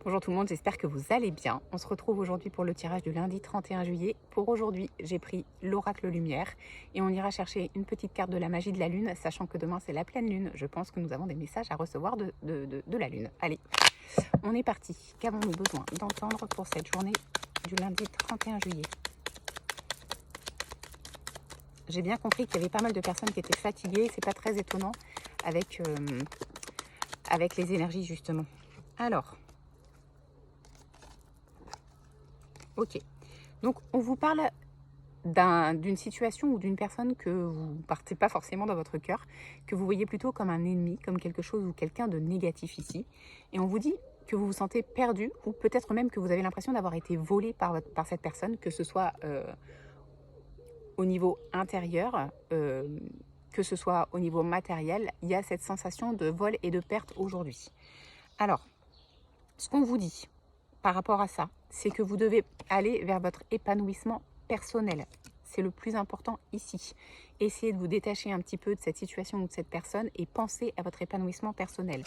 Bonjour tout le monde, j'espère que vous allez bien. On se retrouve aujourd'hui pour le tirage du lundi 31 juillet. Pour aujourd'hui, j'ai pris l'oracle lumière et on ira chercher une petite carte de la magie de la lune, sachant que demain c'est la pleine lune. Je pense que nous avons des messages à recevoir de la lune. Allez, on est parti. Qu'avons-nous besoin d'entendre pour cette journée du lundi 31 juillet? J'ai bien compris qu'il y avait pas mal de personnes qui étaient fatiguées. C'est pas très étonnant avec les énergies justement. Alors, ok. Donc, on vous parle d'une situation ou d'une personne que vous ne partez pas forcément dans votre cœur, que vous voyez plutôt comme un ennemi, comme quelque chose ou quelqu'un de négatif ici. Et on vous dit que vous vous sentez perdu ou peut-être même que vous avez l'impression d'avoir été volé par cette personne, que ce soit au niveau intérieur, que ce soit au niveau matériel. Il y a cette sensation de vol et de perte aujourd'hui. Alors, ce qu'on vous dit par rapport à ça, c'est que vous devez aller vers votre épanouissement personnel. C'est le plus important ici. Essayez de vous détacher un petit peu de cette situation ou de cette personne et pensez à votre épanouissement personnel.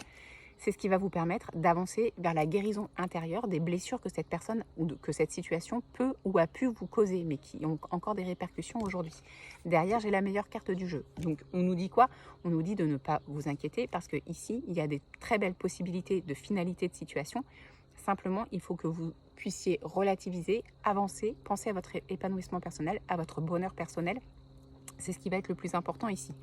C'est ce qui va vous permettre d'avancer vers la guérison intérieure des blessures que cette personne ou que cette situation peut ou a pu vous causer, mais qui ont encore des répercussions aujourd'hui. Derrière, j'ai la meilleure carte du jeu. Donc, on nous dit quoi? On nous dit de ne pas vous inquiéter parce que ici, il y a des très belles possibilités de finalité de situation. Simplement, il faut que vous puissiez relativiser, avancer, penser à votre épanouissement personnel, à votre bonheur personnel. C'est ce qui va être le plus important ici.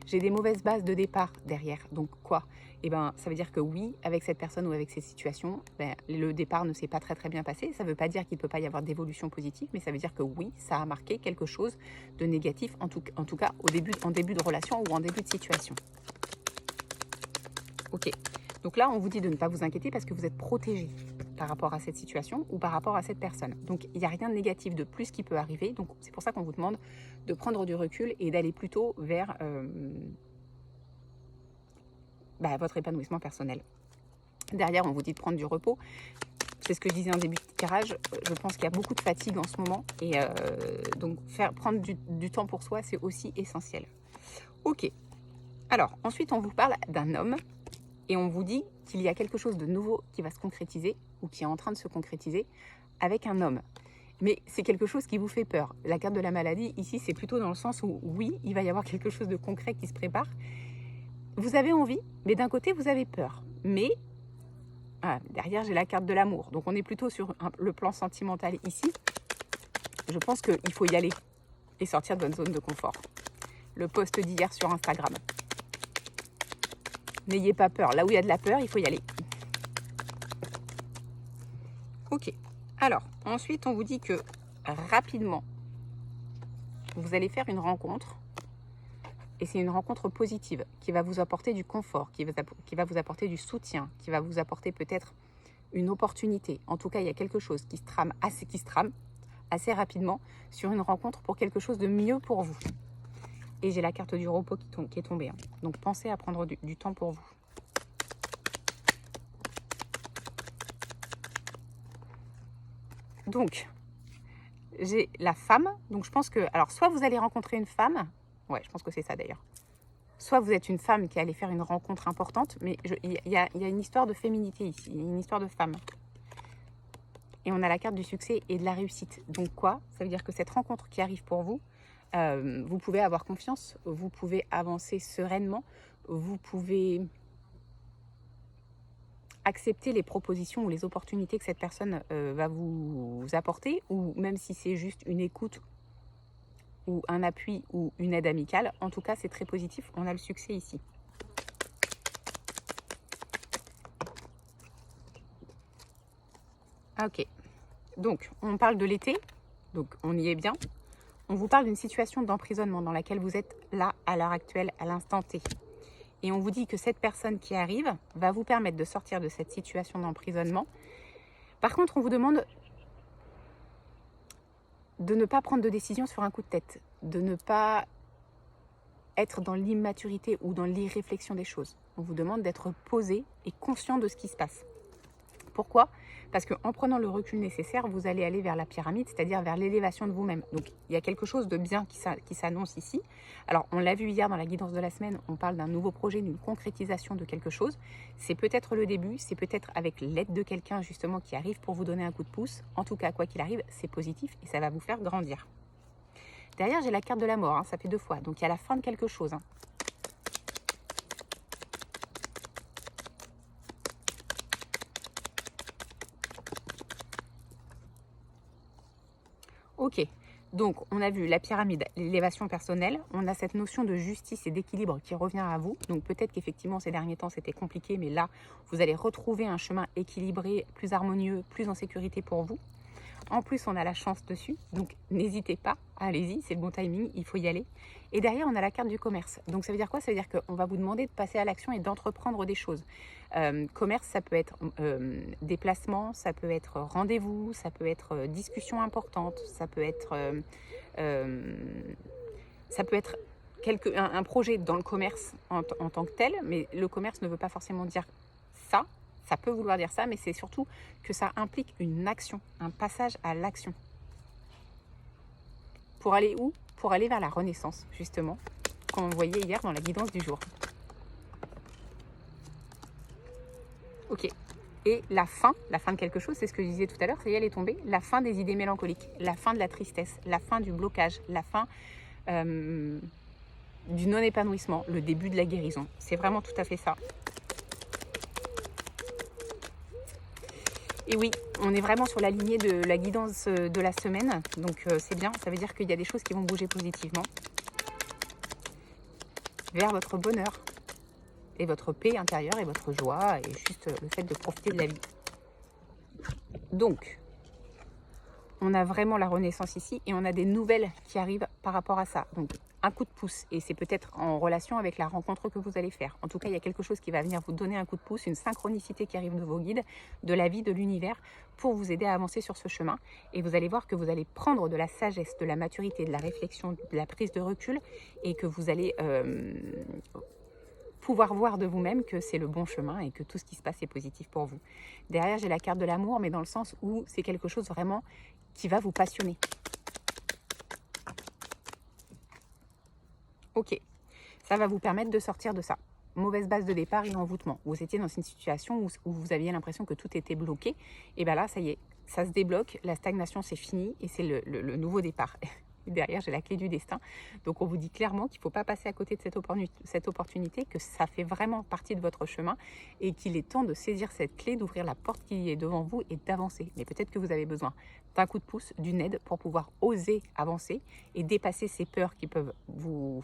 J'ai des mauvaises bases de départ derrière. Donc quoi? Eh bien, ça veut dire que oui, avec cette personne ou avec cette situation, le départ ne s'est pas très bien passé. Ça ne veut pas dire qu'il ne peut pas y avoir d'évolution positive, mais ça veut dire que oui, ça a marqué quelque chose de négatif, en tout cas en début de relation ou en début de situation. Ok. Donc là, on vous dit de ne pas vous inquiéter parce que vous êtes protégé par rapport à cette situation ou par rapport à cette personne. Donc, il n'y a rien de négatif de plus qui peut arriver. Donc, c'est pour ça qu'on vous demande de prendre du recul et d'aller plutôt vers votre épanouissement personnel. Derrière, on vous dit de prendre du repos. C'est ce que je disais en début de tirage. Je pense qu'il y a beaucoup de fatigue en ce moment. Et donc, prendre du temps pour soi, c'est aussi essentiel. Ok. Alors, ensuite, on vous parle d'un homme. Et on vous dit qu'il y a quelque chose de nouveau qui va se concrétiser ou qui est en train de se concrétiser avec un homme. Mais c'est quelque chose qui vous fait peur. La carte de la maladie, ici, c'est plutôt dans le sens où, oui, il va y avoir quelque chose de concret qui se prépare. Vous avez envie, mais d'un côté, vous avez peur. Mais derrière, j'ai la carte de l'amour. Donc, on est plutôt sur le plan sentimental ici. Je pense qu'il faut y aller et sortir de votre zone de confort. Le post d'hier sur Instagram. N'ayez pas peur. Là où il y a de la peur, il faut y aller. Ok. Alors, ensuite, on vous dit que rapidement, vous allez faire une rencontre. Et c'est une rencontre positive qui va vous apporter du confort, qui va vous apporter du soutien, qui va vous apporter peut-être une opportunité. En tout cas, il y a quelque chose qui se trame assez rapidement sur une rencontre pour quelque chose de mieux pour vous. Et j'ai la carte du repos qui est tombée. Donc, pensez à prendre du temps pour vous. Donc, j'ai la femme. Donc, je pense que... Alors, soit vous allez rencontrer une femme. Ouais, je pense que c'est ça d'ailleurs. Soit vous êtes une femme qui allait faire une rencontre importante. Mais il y a une histoire de féminité ici. Une histoire de femme. Et on a la carte du succès et de la réussite. Donc quoi? Ça veut dire que cette rencontre qui arrive pour vous, vous pouvez avoir confiance. Vous pouvez avancer sereinement. Vous pouvez accepter les propositions ou les opportunités que cette personne va vous apporter, ou même si c'est juste une écoute ou un appui ou une aide amicale. En tout cas, c'est très positif. On a le succès ici. Ok. Donc, on parle de l'été. Donc, on y est bien. On vous parle d'une situation d'emprisonnement dans laquelle vous êtes là, à l'heure actuelle, à l'instant T. Et on vous dit que cette personne qui arrive va vous permettre de sortir de cette situation d'emprisonnement. Par contre, on vous demande de ne pas prendre de décision sur un coup de tête, de ne pas être dans l'immaturité ou dans l'irréflexion des choses. On vous demande d'être posé et conscient de ce qui se passe. Pourquoi? Parce qu'en prenant le recul nécessaire, vous allez aller vers la pyramide, c'est-à-dire vers l'élévation de vous-même. Donc, il y a quelque chose de bien qui s'annonce ici. Alors, on l'a vu hier dans la guidance de la semaine, on parle d'un nouveau projet, d'une concrétisation de quelque chose. C'est peut-être le début, c'est peut-être avec l'aide de quelqu'un justement qui arrive pour vous donner un coup de pouce. En tout cas, quoi qu'il arrive, c'est positif et ça va vous faire grandir. Derrière, j'ai la carte de la mort, hein, ça fait 2 fois. Donc, il y a la fin de quelque chose. Hein. Ok, donc on a vu la pyramide, l'élévation personnelle, on a cette notion de justice et d'équilibre qui revient à vous. Donc peut-être qu'effectivement ces derniers temps c'était compliqué, mais là vous allez retrouver un chemin équilibré, plus harmonieux, plus en sécurité pour vous. En plus, on a la chance dessus, donc n'hésitez pas, allez-y, c'est le bon timing, il faut y aller. Et derrière, on a la carte du commerce. Donc ça veut dire quoi? Ça veut dire qu'on va vous demander de passer à l'action et d'entreprendre des choses. Commerce, ça peut être déplacement, ça peut être rendez-vous, ça peut être discussion importante, ça peut être un projet dans le commerce en tant que tel, mais le commerce ne veut pas forcément dire ça. Ça peut vouloir dire ça, mais c'est surtout que ça implique une action, un passage à l'action. Pour aller où? Pour aller vers la renaissance, justement, comme on voyait hier dans la guidance du jour. Ok. Et la fin de quelque chose, c'est ce que je disais tout à l'heure, ça y est, elle est tombée. La fin des idées mélancoliques, la fin de la tristesse, la fin du blocage, la fin du non-épanouissement, le début de la guérison. C'est vraiment tout à fait ça. Et oui, on est vraiment sur la lignée de la guidance de la semaine, donc c'est bien, ça veut dire qu'il y a des choses qui vont bouger positivement vers votre bonheur et votre paix intérieure et votre joie et juste le fait de profiter de la vie. Donc, on a vraiment la renaissance ici et on a des nouvelles qui arrivent par rapport à ça. Donc, un coup de pouce et c'est peut-être en relation avec la rencontre que vous allez faire. En tout cas, il y a quelque chose qui va venir vous donner un coup de pouce, une synchronicité qui arrive de vos guides, de la vie, de l'univers pour vous aider à avancer sur ce chemin. Et vous allez voir que vous allez prendre de la sagesse, de la maturité, de la réflexion, de la prise de recul et que vous allez pouvoir voir de vous-même que c'est le bon chemin et que tout ce qui se passe est positif pour vous. Derrière, j'ai la carte de l'amour, mais dans le sens où c'est quelque chose vraiment qui va vous passionner. Ok, ça va vous permettre de sortir de ça. Mauvaise base de départ et envoûtement. Vous étiez dans une situation où vous aviez l'impression que tout était bloqué. Et bien là, ça y est, ça se débloque, la stagnation c'est fini et c'est le nouveau départ. Derrière, j'ai la clé du destin. Donc on vous dit clairement qu'il ne faut pas passer à côté de cette opportunité, que ça fait vraiment partie de votre chemin et qu'il est temps de saisir cette clé, d'ouvrir la porte qui est devant vous et d'avancer. Mais peut-être que vous avez besoin d'un coup de pouce, d'une aide pour pouvoir oser avancer et dépasser ces peurs qui peuvent vous...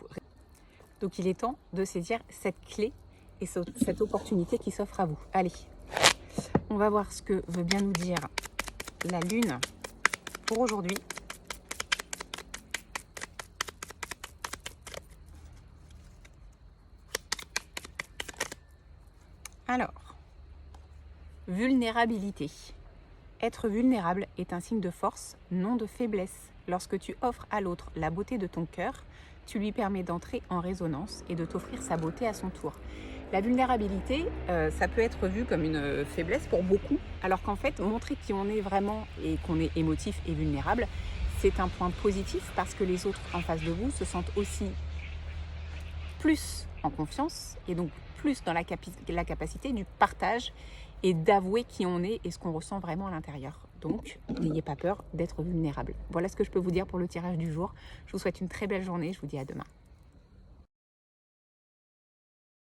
Donc il est temps de saisir cette clé et cette opportunité qui s'offre à vous. Allez, on va voir ce que veut bien nous dire la Lune pour aujourd'hui. Alors, vulnérabilité. Être vulnérable est un signe de force, non de faiblesse. Lorsque tu offres à l'autre la beauté de ton cœur, tu lui permets d'entrer en résonance et de t'offrir sa beauté à son tour. La vulnérabilité, ça peut être vu comme une faiblesse pour beaucoup, alors qu'en fait, montrer qui on est vraiment et qu'on est émotif et vulnérable, c'est un point positif parce que les autres en face de vous se sentent aussi plus en confiance et donc plus dans la capacité du partage et d'avouer qui on est et ce qu'on ressent vraiment à l'intérieur. Donc, n'ayez pas peur d'être vulnérable. Voilà ce que je peux vous dire pour le tirage du jour. Je vous souhaite une très belle journée. Je vous dis à demain.